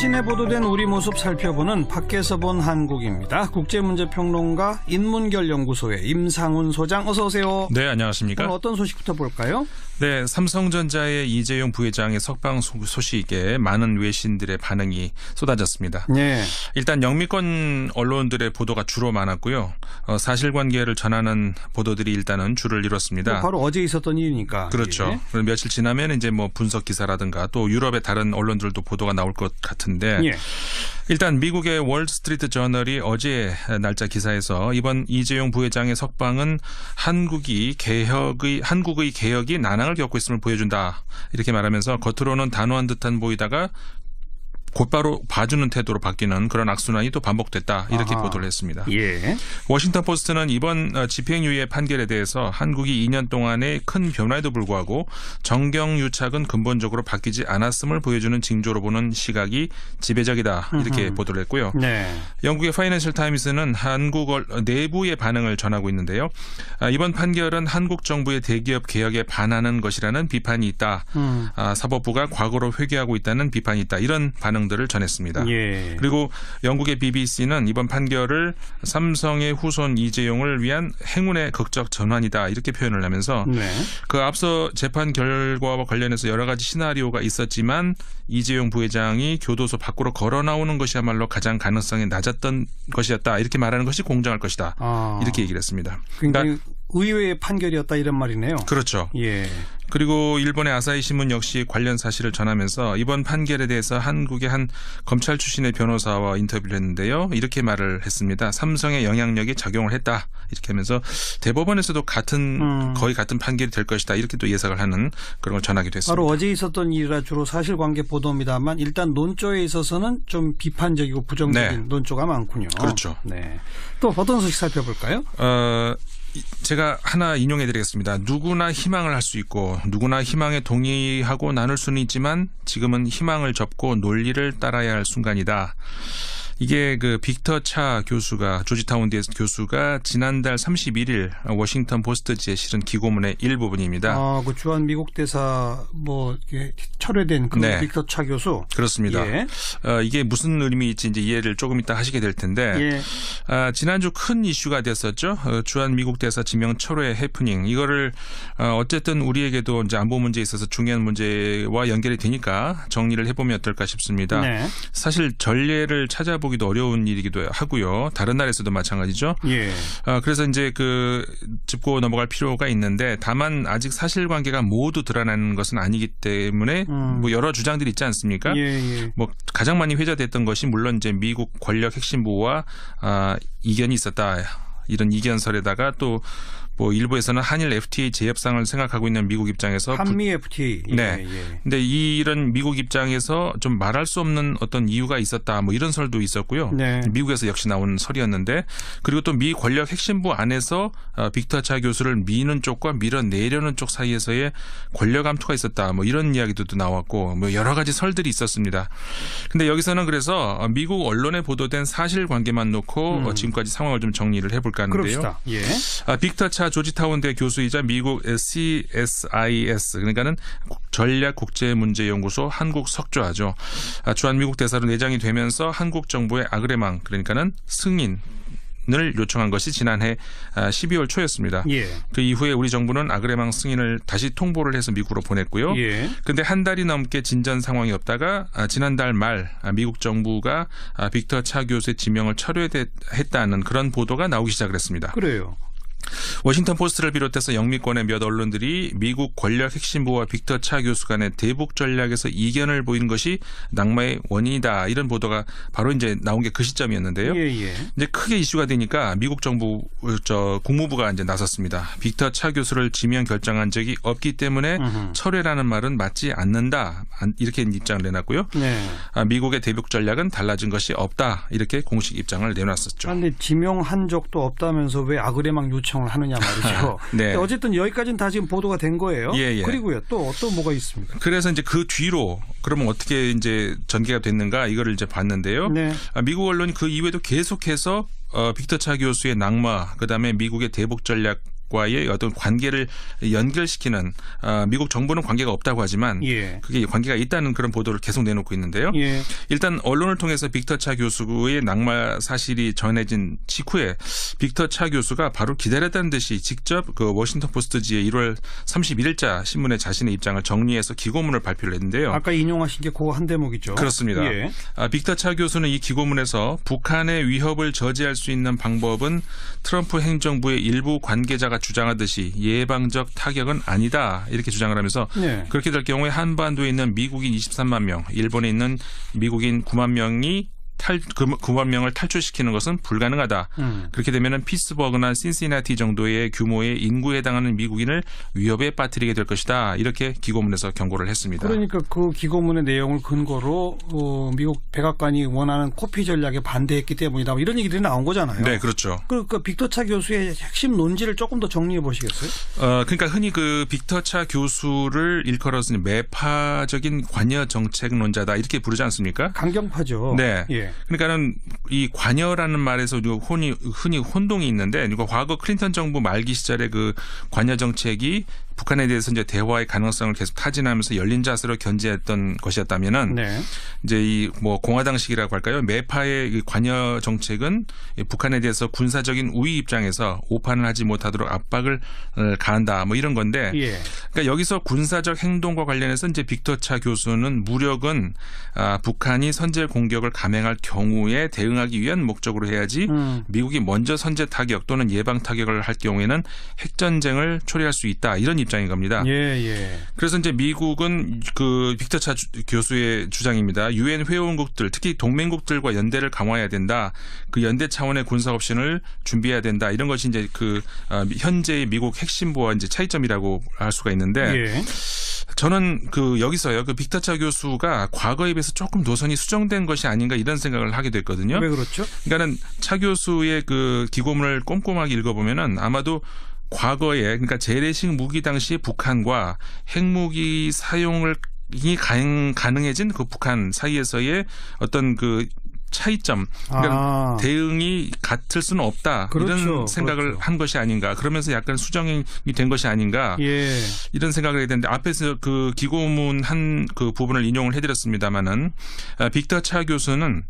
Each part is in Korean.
최신에 보도된 우리 모습 살펴보는 밖에서 본 한국입니다. 국제문제평론가 인문결연구소의 임상훈 소장, 어서 오세요. 네, 안녕하십니까. 오늘 어떤 소식부터 볼까요? 네, 삼성전자의 이재용 부회장의 석방 소식에 많은 외신들의 반응이 쏟아졌습니다. 네. 일단 영미권 언론들의 보도가 주로 많았고요. 사실관계를 전하는 보도들이 일단은 줄을 이뤘습니다. 바로 어제 있었던 일이니까. 그렇죠. 예. 며칠 지나면 이제 뭐 분석 기사라든가 또 유럽의 다른 언론들도 보도가 나올 것 같은데 예. 일단 미국의 월스트리트 저널이 어제 날짜 기사에서 이번 이재용 부회장의 석방은 한국의 개혁이 난항을 겪고 있음을 보여준다. 이렇게 말하면서 겉으로는 단호한 듯한 보이다가 곧바로 봐주는 태도로 바뀌는 그런 악순환이 또 반복됐다. 이렇게 보도를 했습니다. 예. 워싱턴 포스트는 이번 집행유예 판결에 대해서 한국이 2년 동안의 큰 변화에도 불구하고 정경유착은 근본적으로 바뀌지 않았음을 보여주는 징조로 보는 시각이 지배적이다. 이렇게 보도를 했고요. 네. 영국의 파이낸셜 타임스는 한국 내부의 반응을 전하고 있는데요. 이번 판결은 한국 정부의 대기업 개혁에 반하는 것이라는 비판이 있다. 사법부가 과거로 회귀하고 있다는 비판이 있다. 이런 반응들을 전했습니다. 예. 그리고 영국의 BBC는 이번 판결을 삼성의 후손 이재용을 위한 행운의 극적 전환이다. 이렇게 표현을 하면서 네. 그 앞서 재판 결과와 관련해서 여러 가지 시나리오가 있었지만 이재용 부회장이 교도소 밖으로 걸어 나오는 것이야말로 가장 가능성이 낮았던 것이었다. 이렇게 말하는 것이 공정할 것이다. 이렇게 얘기를 했습니다. 굉장히 의외의 판결이었다 이런 말이네요. 그렇죠. 예. 그리고 일본의 아사히 신문 역시 관련 사실을 전하면서 이번 판결에 대해서 한국의 한 검찰 출신의 변호사와 인터뷰를 했는데요. 이렇게 말을 했습니다. 삼성의 영향력이 작용을 했다. 이렇게 하면서 대법원에서도 거의 같은 판결이 될 것이다. 이렇게 또 예상을 하는 그런 걸 전하기도 했습니다. 바로 어제 있었던 일이라 주로 사실관계 보도입니다만 일단 논조에 있어서는 좀 비판적이고 부정적인 논조가 많군요. 그렇죠. 네. 또 어떤 소식 살펴볼까요? 제가 하나 인용해 드리겠습니다. 누구나 희망을 할 수 있고 누구나 희망에 동의하고 나눌 수는 있지만 지금은 희망을 접고 논리를 따라야 할 순간이다. 이게 그 빅터 차 교수가 조지타운 대에서 교수가 지난달 31일 워싱턴 포스트지에 실은 기고문의 일부분입니다. 그 주한 미국 대사 철회된 그 네. 빅터 차 교수. 그렇습니다. 예. 이게 무슨 의미일지 이제 이해를 조금 이따 하시게 될 텐데 예. 지난주 큰 이슈가 됐었죠. 주한 미국 대사 지명 철회 해프닝. 이거를 어쨌든 우리에게도 이제 안보 문제에 있어서 중요한 문제와 연결이 되니까 정리를 해보면 어떨까 싶습니다. 네. 사실 전례를 찾아보기도 어려운 일이기도 하고요. 다른 나라에서도 마찬가지죠. 예. 이제 짚고 넘어갈 필요가 있는데 다만 아직 사실관계가 모두 드러나는 것은 아니기 때문에 뭐 여러 주장들이 있지 않습니까? 예. 뭐 가장 많이 회자됐던 것이 물론 이제 미국 권력 핵심부와 이견이 있었다. 이런 이견설에다가 또 뭐 일부에서는 한일 FTA 재협상을 생각하고 있는 미국 입장에서 한미 FTA. 네. 근데 이런 미국 입장에서 좀 말할 수 없는 어떤 이유가 있었다. 뭐 이런 설도 있었고요. 네. 미국에서 역시 나온 설이었는데 그리고 또 미 권력 핵심부 안에서 빅터 차 교수를 미는 쪽과 밀어내려는 쪽 사이에서의 권력 암투가 있었다. 뭐 이런 이야기도 나왔고 뭐 여러 가지 설들이 있었습니다. 근데 여기서는 그래서 미국 언론에 보도된 사실관계만 놓고 지금까지 상황을 좀 정리를 해볼까 하는데요. 그럽시다. 예. 빅터 차 조지타운대 교수이자 미국 CSIS 그러니까는 전략국제문제연구소 한국 석좌죠. 주한미국 대사로 내장이 되면서 한국 정부의 아그레망 그러니까는 승인을 요청한 것이 지난해 12월 초였습니다. 예. 그 이후에 우리 정부는 아그레망 승인을 다시 통보를 해서 미국으로 보냈고요. 예. 그런데 한 달이 넘게 진전 상황이 없다가 지난달 말 미국 정부가 빅터 차 교수의 지명을 철회했다는 그런 보도가 나오기 시작을 했습니다. 그래요. 워싱턴 포스트를 비롯해서 영미권의 몇 언론들이 미국 권력 핵심부와 빅터 차 교수 간의 대북 전략에서 이견을 보인 것이 낙마의 원인이다. 이런 보도가 바로 이제 나온 게 그 시점이었는데요. 예. 이제 크게 이슈가 되니까 미국 정부 국무부가 이제 나섰습니다. 빅터 차 교수를 지명 결정한 적이 없기 때문에 철회라는 말은 맞지 않는다. 이렇게 입장을 내놨고요. 네. 미국의 대북 전략은 달라진 것이 없다. 이렇게 공식 입장을 내놨었죠. 그런데 지명한 적도 없다면서 왜 아그레망 요청을 하느냐 말이죠. 네. 어쨌든 여기까지는 다 지금 보도가 된 거예요. 예. 그리고요. 또 어떤 뭐가 있습니까? 그래서 이제 그 뒤로 그러면 어떻게 이제 전개가 됐는가 이거를 이제 봤는데요. 네. 미국 언론이 그 이후에도 계속해서 빅터 차 교수의 낙마, 그다음에 미국의 대북 전략 전략과의 어떤 관계를 연결시키는 미국 정부는 관계가 없다고 하지만 예. 그게 관계가 있다는 그런 보도를 계속 내놓고 있는데요. 예. 일단 언론을 통해서 빅터 차 교수의 낙마 사실이 전해진 직후에 빅터 차 교수가 바로 기다렸다는 듯이 직접 그 워싱턴 포스트지의 1월 31일자 신문에 자신의 입장을 정리해서 기고문을 발표를 했는데요. 아까 인용하신 게 그 한 대목이죠. 그렇습니다. 예. 빅터 차 교수는 이 기고문에서 북한의 위협을 저지할 수 있는 방법은 트럼프 행정부의 일부 관계자가 주장하듯이 예방적 타격은 아니다 이렇게 주장을 하면서 네. 그렇게 될 경우에 한반도에 있는 미국인 23만 명, 일본에 있는 미국인 9만 명이 9만 명을 탈출시키는 것은 불가능하다. 그렇게 되면 피츠버그나 신시나티 정도의 규모의 인구에 해당하는 미국인을 위협에 빠뜨리게 될 것이다. 이렇게 기고문에서 경고를 했습니다. 그러니까 그 기고문의 내용을 근거로 미국 백악관이 원하는 코피 전략에 반대했기 때문이다. 이런 얘기들이 나온 거잖아요. 네, 그렇죠. 그 빅터 차 교수의 핵심 논지를 조금 더 정리해 보시겠어요? 그러니까 흔히 그 빅터 차 교수를 일컬어서 매파적인 관여 정책론자다 이렇게 부르지 않습니까? 강경파죠. 네. 예. 그러니까는 이 관여라는 말에서 흔히 혼동이 있는데, 이거 과거 클린턴 정부 말기 시절에 그 관여 정책이 북한에 대해서 이제 대화의 가능성을 계속 타진하면서 열린 자세로 견제했던 것이었다면은 네. 이제 이 뭐 공화당식이라고 할까요? 매파의 이 관여 정책은 북한에 대해서 군사적인 우위 입장에서 오판을 하지 못하도록 압박을 가한다 뭐 이런 건데, 예. 그러니까 여기서 군사적 행동과 관련해서 이제 빅터 차 교수는 무력은 북한이 선제 공격을 감행할 경우에 대응하기 위한 목적으로 해야지 미국이 먼저 선제 타격 또는 예방 타격을 할 경우에는 핵전쟁을 초래할 수 있다 이런 입장인 겁니다. 예, 예. 그래서 이제 미국은 그 빅터 차 교수의 주장입니다. 유엔 회원국들 특히 동맹국들과 연대를 강화해야 된다. 그 연대 차원의 군사 옵션을 준비해야 된다. 이런 것이 이제 그 현재의 미국 핵심부와 이제 차이점이라고 할 수가 있는데 예. 저는 그 여기서요. 그 빅터 차 교수가 과거에 비해서 조금 노선이 수정된 것이 아닌가 이런 생각을 하게 됐거든요. 왜 그렇죠? 그러니까는 차 교수의 그 기고문을 꼼꼼하게 읽어보면은 아마도 과거에 그러니까 재래식 무기 당시 북한과 핵무기 사용을 이 가능해진 그 북한 사이에서의 어떤 그 차이점, 그러니까 대응이 같을 수는 없다. 그렇죠. 이런 생각을 그렇죠. 한 것이 아닌가. 그러면서 약간 수정이 된 것이 아닌가. 예. 이런 생각을 해야 되는데 앞에서 그 기고문 한 그 부분을 인용을 해드렸습니다마는 빅터 차 교수는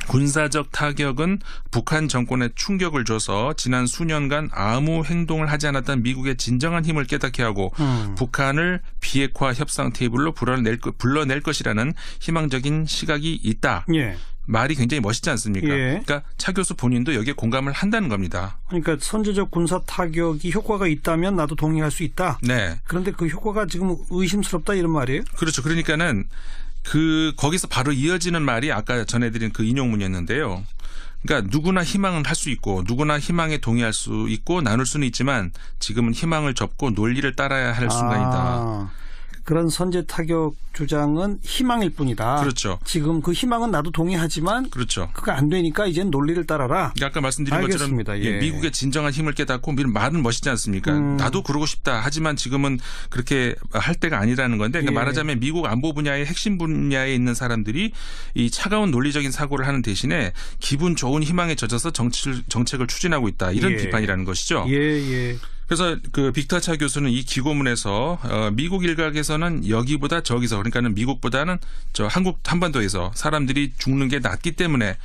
군사적 타격은 북한 정권에 충격을 줘서 지난 수년간 아무 행동을 하지 않았던 미국의 진정한 힘을 깨닫게 하고 북한을 비핵화 협상 테이블로 불러낼 것이라는 희망적인 시각이 있다. 예. 말이 굉장히 멋있지 않습니까? 예. 그러니까 차 교수 본인도 여기에 공감을 한다는 겁니다. 그러니까 선제적 군사 타격이 효과가 있다면 나도 동의할 수 있다. 네. 그런데 그 효과가 지금 의심스럽다 이런 말이에요? 그렇죠. 그러니까는 거기서 바로 이어지는 말이 아까 전해드린 그 인용문이었는데요. 그러니까 누구나 희망은 할 수 있고 누구나 희망에 동의할 수 있고 나눌 수는 있지만 지금은 희망을 접고 논리를 따라야 할 순간이다. 그런 선제 타격 주장은 희망일 뿐이다. 그렇죠. 지금 그 희망은 나도 동의하지만 그렇죠. 그거 안 되니까 이제는 논리를 따라라. 그러니까 아까 말씀드린 알겠습니다. 것처럼 예. 미국의 진정한 힘을 깨닫고 말은 멋있지 않습니까? 나도 그러고 싶다. 하지만 지금은 그렇게 할 때가 아니라는 건데 그러니까 예. 말하자면 미국 안보 분야의 핵심 분야에 있는 사람들이 이 차가운 논리적인 사고를 하는 대신에 기분 좋은 희망에 젖어서 정책을 추진하고 있다. 이런 예. 비판이라는 것이죠. 예, 예. 그래서 그 빅터 차 교수는 이 기고문에서 미국 일각에서는 여기보다 저기서 그러니까는 미국보다는 한반도에서 사람들이 죽는 게 낫기 때문에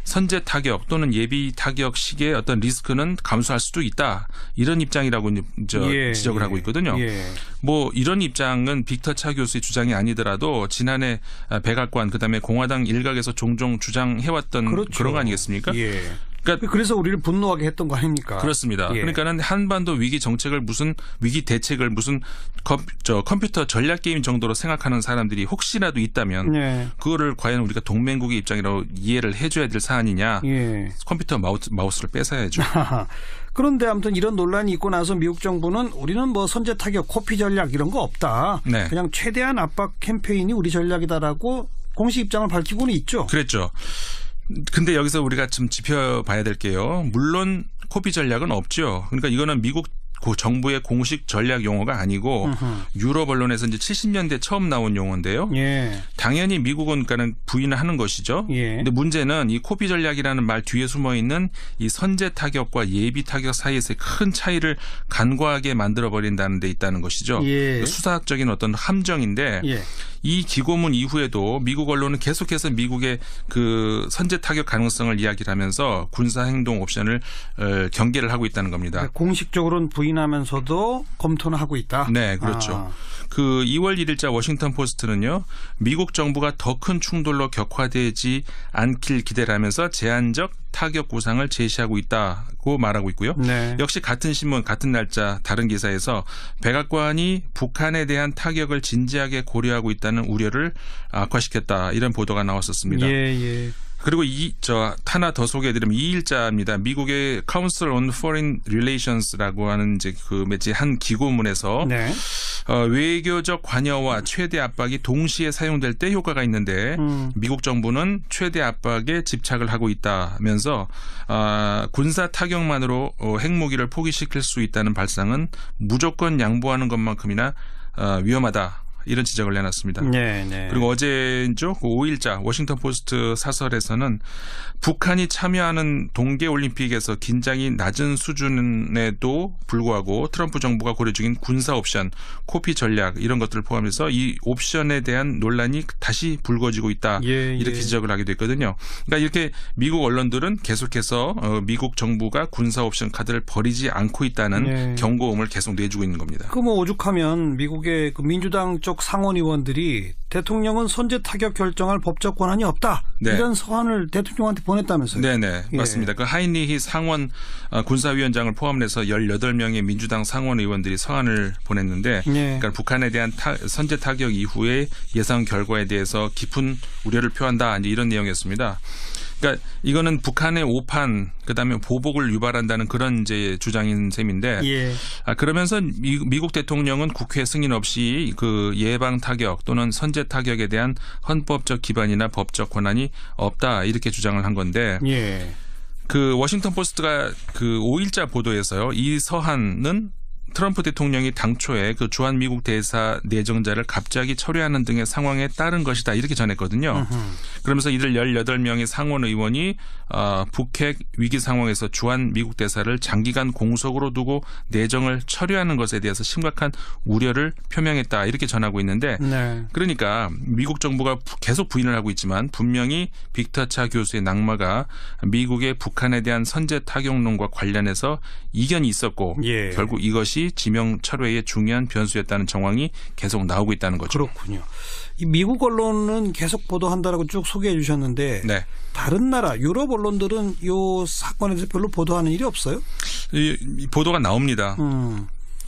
선제 타격 또는 예비 타격식의 어떤 리스크는 감수할 수도 있다. 이런 입장이라고 지적을 하고 있거든요. 예. 뭐 이런 입장은 빅터 차 교수의 주장이 아니더라도 지난해 백악관 그다음에 공화당 일각에서 종종 주장해왔던 그렇죠. 그런 거 아니겠습니까? 예. 그러니까 그래서 우리를 분노하게 했던 거 아닙니까? 그렇습니다. 예. 그러니까는 한반도 위기 정책을 위기 대책을 무슨 컴퓨터 전략 게임 정도로 생각하는 사람들이 혹시라도 있다면 네. 그거를 과연 우리가 동맹국의 입장이라고 이해를 해줘야 될 사안이냐? 예. 컴퓨터 마우스를 뺏어야죠. 그런데 아무튼 이런 논란이 있고 나서 미국 정부는 우리는 뭐 선제 타격, 코피 전략 이런 거 없다. 네. 그냥 최대한 압박 캠페인이 우리 전략이다라고 공식 입장을 밝히고는 있죠. 그랬죠. 근데 여기서 우리가 좀 짚어봐야 될 게요. 물론 코피 전략은 없죠. 그러니까 이거는 미국 그 정부의 공식 전략 용어가 아니고 유럽 언론에서 이제 70년대 처음 나온 용어인데요. 예. 당연히 미국은 그러니까는 부인을 하는 것이죠. 예. 근데 문제는 이 코피 전략이라는 말 뒤에 숨어 있는 이 선제 타격과 예비 타격 사이에서의 큰 차이를 간과하게 만들어 버린다는 데 있다는 것이죠. 예. 수사학적인 어떤 함정인데 예. 이 기고문 이후에도 미국 언론은 계속해서 미국의 그 선제 타격 가능성을 이야기를 하면서 군사 행동 옵션을 경계를 하고 있다는 겁니다. 공식적으로는 부인하면서도 검토는 하고 있다. 네, 그렇죠. 그 2월 1일자 워싱턴 포스트는요. 미국 정부가 더 큰 충돌로 격화되지 않길 기대를 하면서 제한적 타격 구상을 제시하고 있다고 말하고 있고요. 네. 역시 같은 신문 같은 날짜 다른 기사에서 백악관이 북한에 대한 타격을 진지하게 고려하고 있다는 우려를 악화시켰다. 이런 보도가 나왔었습니다. 예. 그리고 하나 더 소개해드리면 2일자입니다. 미국의 Council on Foreign Relations라고 하는 이제 그 매체 한 기고문에서 네. 외교적 관여와 최대 압박이 동시에 사용될 때 효과가 있는데 미국 정부는 최대 압박에 집착을 하고 있다면서 군사 타격만으로 핵무기를 포기시킬 수 있다는 발상은 무조건 양보하는 것만큼이나 위험하다. 이런 지적을 내놨습니다. 네. 그리고 어제죠. 5일자 워싱턴 포스트 사설에서는 북한이 참여하는 동계올림픽에서 긴장이 낮은 수준에도 불구하고 트럼프 정부가 고려 중인 군사 옵션, 코피 전략 이런 것들을 포함해서 이 옵션에 대한 논란이 다시 불거지고 있다. 이렇게 지적을 하게 됐거든요. 그러니까 이렇게 미국 언론들은 계속해서 미국 정부가 군사 옵션 카드를 버리지 않고 있다는 경고음을 계속 내주고 있는 겁니다. 그 뭐 오죽하면 미국의 그 민주당 쪽 상원 의원들이 대통령은 선제 타격 결정할 법적 권한이 없다. 네. 이런 서한을 대통령한테 보냈다면서요. 네네. 맞습니다. 그 하이니히 상원 군사위원장을 포함해서 18명의 민주당 상원 의원들이 서한을 보냈는데 그러니까 북한에 대한 선제 타격 이후의 예상 결과에 대해서 깊은 우려를 표한다. 이제 이런 내용이었습니다. 그러니까 이거는 북한의 오판 그다음에 보복을 유발한다는 그런 이제 주장인 셈인데 그러면서 미국 대통령은 국회 승인 없이 그 예방 타격 또는 선제 타격에 대한 헌법적 기반이나 법적 권한이 없다 이렇게 주장을 한 건데 그 워싱턴 포스트가 그 5일자 보도에서요. 이 서한은 트럼프 대통령이 당초에 그 주한 미국 대사 내정자를 갑자기 철회하는 등의 상황에 따른 것이다 이렇게 전했거든요. 그러면서 이들 18명의 상원 의원이 북핵 위기 상황에서 주한 미국 대사를 장기간 공석으로 두고 내정을 철회하는 것에 대해서 심각한 우려를 표명했다 이렇게 전하고 있는데 그러니까 미국 정부가 계속 부인을 하고 있지만 분명히 빅터 차 교수의 낙마가 미국의 북한에 대한 선제 타격론과 관련해서 이견이 있었고 결국 이것이 지명 철회의 중요한 변수였다는 정황이 계속 나오고 있다는 거죠. 그렇군요. 이 미국 언론은 계속 보도한다라고 쭉 소개해 주셨는데 다른 나라 유럽 언론들은 이 사건에 대해서 별로 보도하는 일이 없어요? 이 보도가 나옵니다.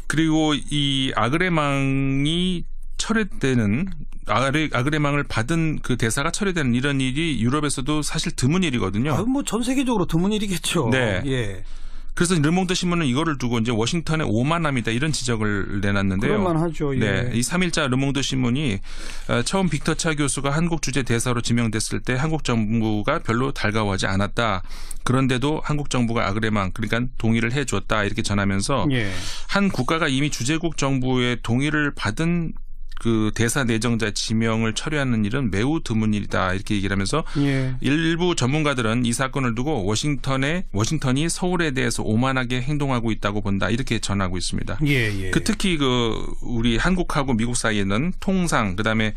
그리고 이 아그레망이 철회되는 아그레망을 받은 그 대사가 철회되는 이런 일이 유럽에서도 사실 드문 일이거든요. 뭐 전 세계적으로 드문 일이겠죠. 그래서 르몽드 신문은 이거를 두고 이제 워싱턴에 오만합니다 이런 지적을 내놨는데요. 그럴만하죠. 이 3일자 르몽드 신문이 처음 빅터 차 교수가 한국 주재 대사로 지명됐을 때 한국 정부가 별로 달가워하지 않았다. 그런데도 한국 정부가 아그레망 그러니까 동의를 해줬다 이렇게 전하면서 한 국가가 이미 주재국 정부의 동의를 받은 그 대사 내정자 지명을 철회하는 일은 매우 드문 일이다 이렇게 얘기를 하면서 일부 전문가들은 이 사건을 두고 워싱턴이 서울에 대해서 오만하게 행동하고 있다고 본다 이렇게 전하고 있습니다. 그 특히 그 우리 한국하고 미국 사이에는 통상 그다음에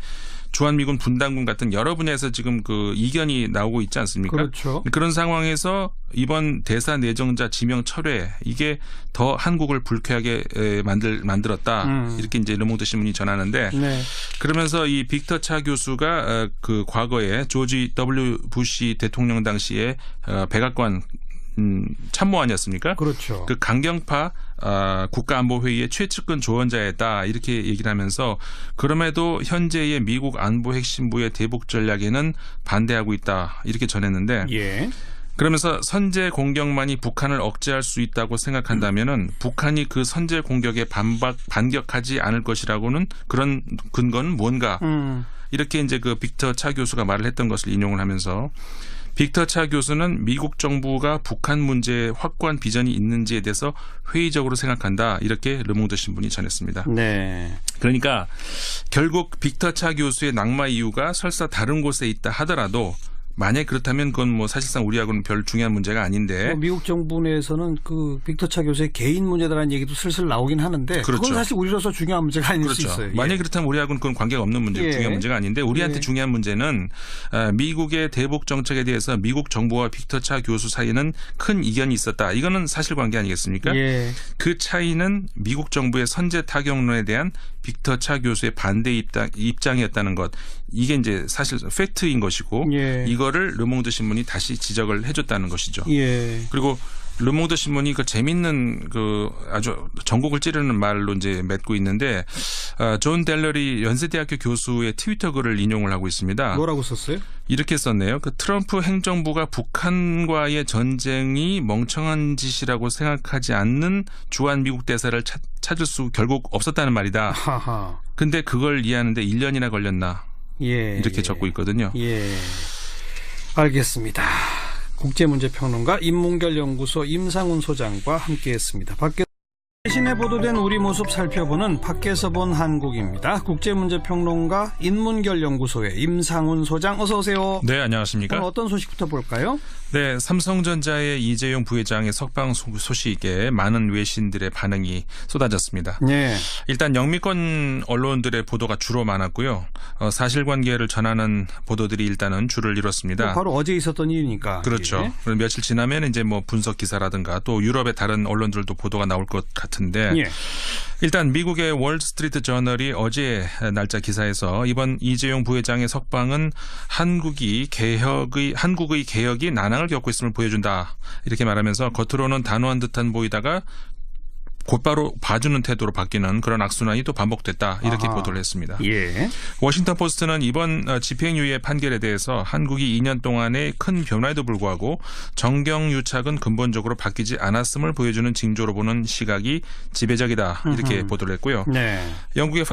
주한미군 분담군 같은 여러 분야에서 지금 그 이견이 나오고 있지 않습니까? 그렇죠. 그런 상황에서 이번 대사 내정자 지명 철회 이게 더 한국을 불쾌하게 만들었다. 이렇게 이제 르몽드 신문이 전하는데 그러면서 이 빅터 차 교수가 그 과거에 조지 W 부시 대통령 당시에 백악관 참모 아니었습니까? 그렇죠. 그 강경파 국가안보회의의 최측근 조언자였다 이렇게 얘기를 하면서 그럼에도 현재의 미국 안보 핵심부의 대북 전략에는 반대하고 있다 이렇게 전했는데 그러면서 선제 공격만이 북한을 억제할 수 있다고 생각한다면은 북한이 그 선제 공격에 반격하지 않을 것이라고는 그런 근거는 뭔가 이렇게 이제 그 빅터 차 교수가 말을 했던 것을 인용을 하면서 빅터 차 교수는 미국 정부가 북한 문제에 확고한 비전이 있는지에 대해서 회의적으로 생각한다. 이렇게 르몽드 신문이 전했습니다. 네. 그러니까 결국 빅터 차 교수의 낙마 이유가 설사 다른 곳에 있다 하더라도 만약 그렇다면 그건 뭐 사실상 우리하고는 별 중요한 문제가 아닌데 미국 정부 내에서는 그 빅터 차 교수의 개인 문제다라는 얘기도 슬슬 나오긴 하는데 그렇죠. 그건 사실 우리로서 중요한 문제가 아닐 그렇죠. 수 있어요. 만약 그렇다면 우리하고는 그건 관계가 없는 문제고 예. 중요한 문제가 아닌데 우리한테 예. 중요한 문제는 미국의 대북 정책에 대해서 미국 정부와 빅터 차 교수 사이에는 큰 이견이 있었다. 이거는 사실관계 아니겠습니까? 예. 그 차이는 미국 정부의 선제 타격론에 대한 빅터 차 교수의 반대 입장이었다는 것. 이게 이제 사실 팩트인 것이고 예. 이거를 르몽드 신문이 다시 지적을 해줬다는 것이죠. 예. 그리고 르몽드 신문이 그 재밌는 그 아주 전곡을 찌르는 말로 이제 맺고 있는데 존 델러리 연세대학교 교수의 트위터 글을 인용을 하고 있습니다. 뭐라고 썼어요? 이렇게 썼네요. 그 트럼프 행정부가 북한과의 전쟁이 멍청한 짓이라고 생각하지 않는 주한 미국 대사를 찾을 수 결국 없었다는 말이다. 하하. 근데 그걸 이해하는데 1년이나 걸렸나. 예. 이렇게 적고 있거든요. 예. 알겠습니다. 국제문제평론가 인문결연구소 임상훈 소장과 함께했습니다. 최신에 보도된 우리 모습 살펴보는 밖에서 본 한국입니다. 국제문제평론가 인문결연구소의 임상훈 소장 어서 오세요. 네, 안녕하십니까. 오늘 어떤 소식부터 볼까요? 네, 삼성전자의 이재용 부회장의 석방 소식에 많은 외신들의 반응이 쏟아졌습니다. 네. 일단 영미권 언론들의 보도가 주로 많았고요. 사실관계를 전하는 보도들이 일단은 줄을 이뤘습니다. 바로 어제 있었던 일이니까. 그렇죠. 예. 그럼 며칠 지나면 이제 뭐 분석 기사라든가 또 유럽의 다른 언론들도 보도가 나올 것 같은데 예. 일단 미국의 월스트리트 저널이 어제 날짜 기사에서 이번 이재용 부회장의 석방은 한국의 개혁이 난항을 겪고 있음을 보여준다. 이렇게 말하면서 겉으로는 단호한 듯한 보이다가 곧바로 봐주는 태도로 바뀌는 그런 악순환이 또 반복됐다. 이렇게 보도를 했습니다. 예. 워싱턴 포스트는 이번 집행유예 판결에 대해서 한국이 2년 동안의 큰 변화에도 불구하고 정경유착은 근본적으로 바뀌지 않았음을 보여주는 징조로 보는 시각이 지배적이다. 이렇게 보도를 했고요. 네. 영국의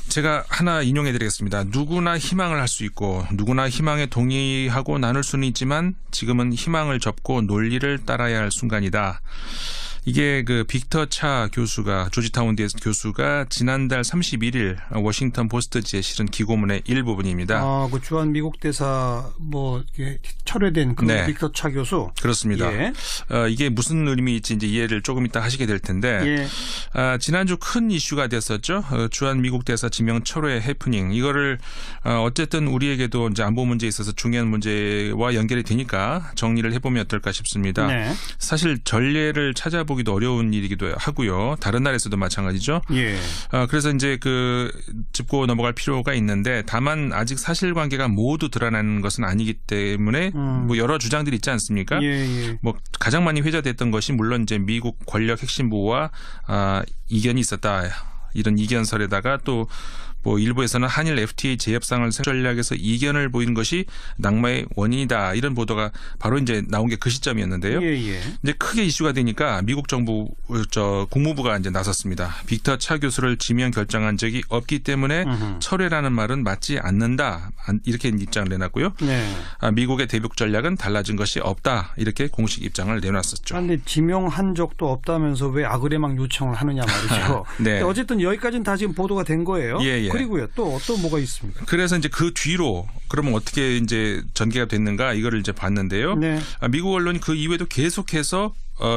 제가 하나 인용해 드리겠습니다. 누구나 희망을 할 수 있고 누구나 희망에 동의하고 나눌 수는 있지만 지금은 희망을 접고 논리를 따라야 할 순간이다. 이게 그 빅터 차 교수가 조지타운 교수가 지난달 31일 워싱턴 포스트지에 실은 기고문의 일부분입니다. 그 주한 미국 대사 이렇게 철회된 그 네. 빅터 차 교수. 그렇습니다. 예. 이게 무슨 의미일지 이제 이해를 조금 이따 하시게 될 텐데 예. 지난주 큰 이슈가 됐었죠. 주한 미국 대사 지명 철회 해프닝. 이거를 어쨌든 우리에게도 이제 안보 문제에 있어서 중요한 문제와 연결이 되니까 정리를 해보면 어떨까 싶습니다. 네. 사실 전례를 찾아보기도 어려운 일이기도 하고요. 다른 나라에서도 마찬가지죠. 예. 그래서 이제 짚고 넘어갈 필요가 있는데 다만 아직 사실관계가 모두 드러나는 것은 아니기 때문에 뭐 여러 주장들이 있지 않습니까? 예. 뭐 가장 많이 회자됐던 것이 물론 이제 미국 권력 핵심부와 이견이 있었다. 이런 이견설에다가 또 뭐 일부에서는 한일 FTA 재협상을 전략에서 이견을 보이는 것이 낙마의 원인이다. 이런 보도가 바로 이제 나온 게 그 시점이었는데요. 예. 이제 크게 이슈가 되니까 미국 정부 국무부가 이제 나섰습니다. 빅터 차 교수를 지명 결정한 적이 없기 때문에 철회라는 말은 맞지 않는다. 이렇게 입장을 내놨고요. 네. 미국의 대북 전략은 달라진 것이 없다. 이렇게 공식 입장을 내놨었죠. 그런데 지명한 적도 없다면서 왜 아그레망 요청을 하느냐 말이죠. 네. 어쨌든 여기까지는 다 지금 보도가 된 거예요. 예. 그리고요. 또 뭐가 있습니까? 그래서 이제 그 뒤로 그러면 어떻게 이제 전개가 됐는가 이거를 이제 봤는데요. 네. 미국 언론이 그 이후에도 계속해서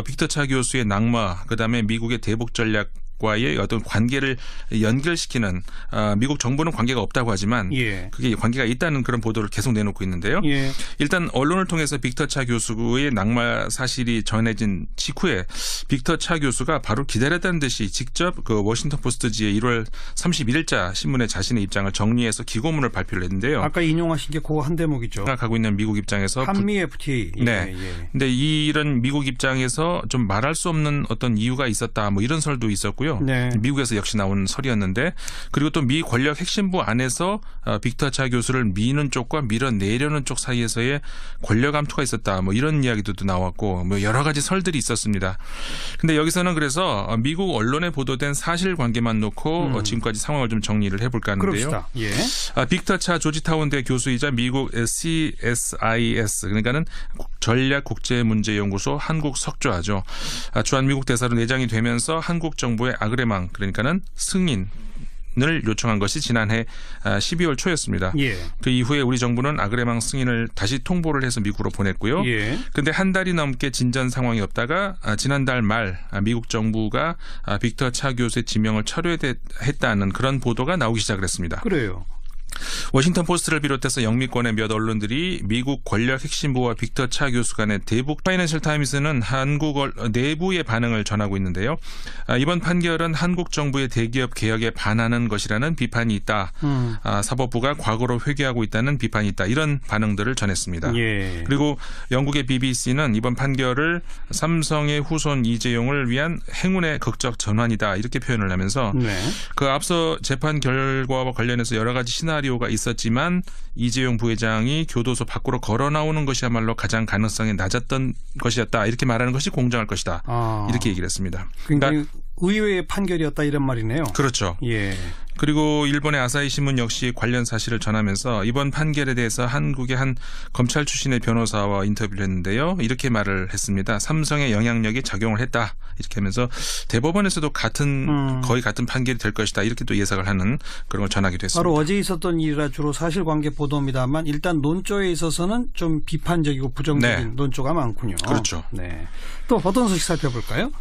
빅터 차 교수의 낙마, 그다음에 미국의 대북 전략과의 어떤 관계를 연결시키는 미국 정부는 관계가 없다고 하지만 예. 그게 관계가 있다는 그런 보도를 계속 내놓고 있는데요. 예. 일단 언론을 통해서 빅터 차 교수의 낙마 사실이 전해진 직후에 빅터 차 교수가 바로 기다렸다는 듯이 직접 그 워싱턴 포스트지의 1월 31일자 신문에 자신의 입장을 정리해서 기고문을 발표를 했는데요. 아까 인용하신 게 그거 한 대목이죠. 생각하고 있는 미국 입장에서 한미 FTA. 네. 예. 근데 이런 미국 입장에서 좀 말할 수 없는 어떤 이유가 있었다. 뭐 이런 설도 있었고요. 설이었고요. 네. 미국에서 역시 나온 설이었는데 그리고 또 미 권력 핵심부 안에서 빅터 차 교수를 미는 쪽과 밀어내려는 쪽 사이에서의 권력 암투가 있었다. 뭐 이런 이야기도 나왔고 뭐 여러 가지 설들이 있었습니다. 근데 여기서는 그래서 미국 언론에 보도된 사실관계만 놓고 지금까지 상황을 좀 정리를 해볼까 하는데요. 그럽시다. 예. 빅터 차 조지타운대 교수이자 미국 CSIS 그러니까는 전략국제문제연구소 한국 석좌죠. 주한미국 대사로 내장이 되면서 한국 정부의 아그레망 그러니까는 승인을 요청한 것이 지난해 12월 초였습니다. 예. 그 이후에 우리 정부는 아그레망 승인을 다시 통보를 해서 미국으로 보냈고요. 그런데 한 달이 넘게 진전 상황이 없다가 지난달 말 미국 정부가 빅터 차 교수의 지명을 철회했다는 그런 보도가 나오기 시작을 했습니다. 그래요. 워싱턴 포스트를 비롯해서 영미권의 몇 언론들이 미국 권력 핵심부와 빅터 차 교수 간의 대북 파이낸셜 타임스는 한국 내부의 반응을 전하고 있는데요. 이번 판결은 한국 정부의 대기업 개혁에 반하는 것이라는 비판이 있다. 사법부가 과거로 회귀하고 있다는 비판이 있다. 이런 반응들을 전했습니다. 예. 그리고 영국의 BBC는 이번 판결을 삼성의 후손 이재용을 위한 행운의 극적 전환이다. 이렇게 표현을 하면서 네. 그 앞서 재판 결과와 관련해서 여러 가지 시나리오가 있었지만 이재용 부회장이 교도소 밖으로 걸어 나오는 것이야말로 가장 가능성이 낮았던 것이었다. 이렇게 말하는 것이 공정할 것이다. 이렇게 얘기를 했습니다. 그러니까 의외의 판결이었다 이런 말이네요. 그렇죠. 예. 그리고 일본의 아사히 신문 역시 관련 사실을 전하면서 이번 판결에 대해서 한국의 한 검찰 출신의 변호사와 인터뷰를 했는데요. 이렇게 말을 했습니다. 삼성의 영향력이 작용을 했다. 이렇게 하면서 대법원에서도 거의 같은 판결이 될 것이다. 이렇게 또 예상을 하는 그런 걸 전하기도 했습니다. 바로 어제 있었던 일이라 주로 사실관계 보도입니다만 일단 논조에 있어서는 좀 비판적이고 부정적인 논조가 많군요. 그렇죠. 네. 또 어떤 소식 살펴볼까요?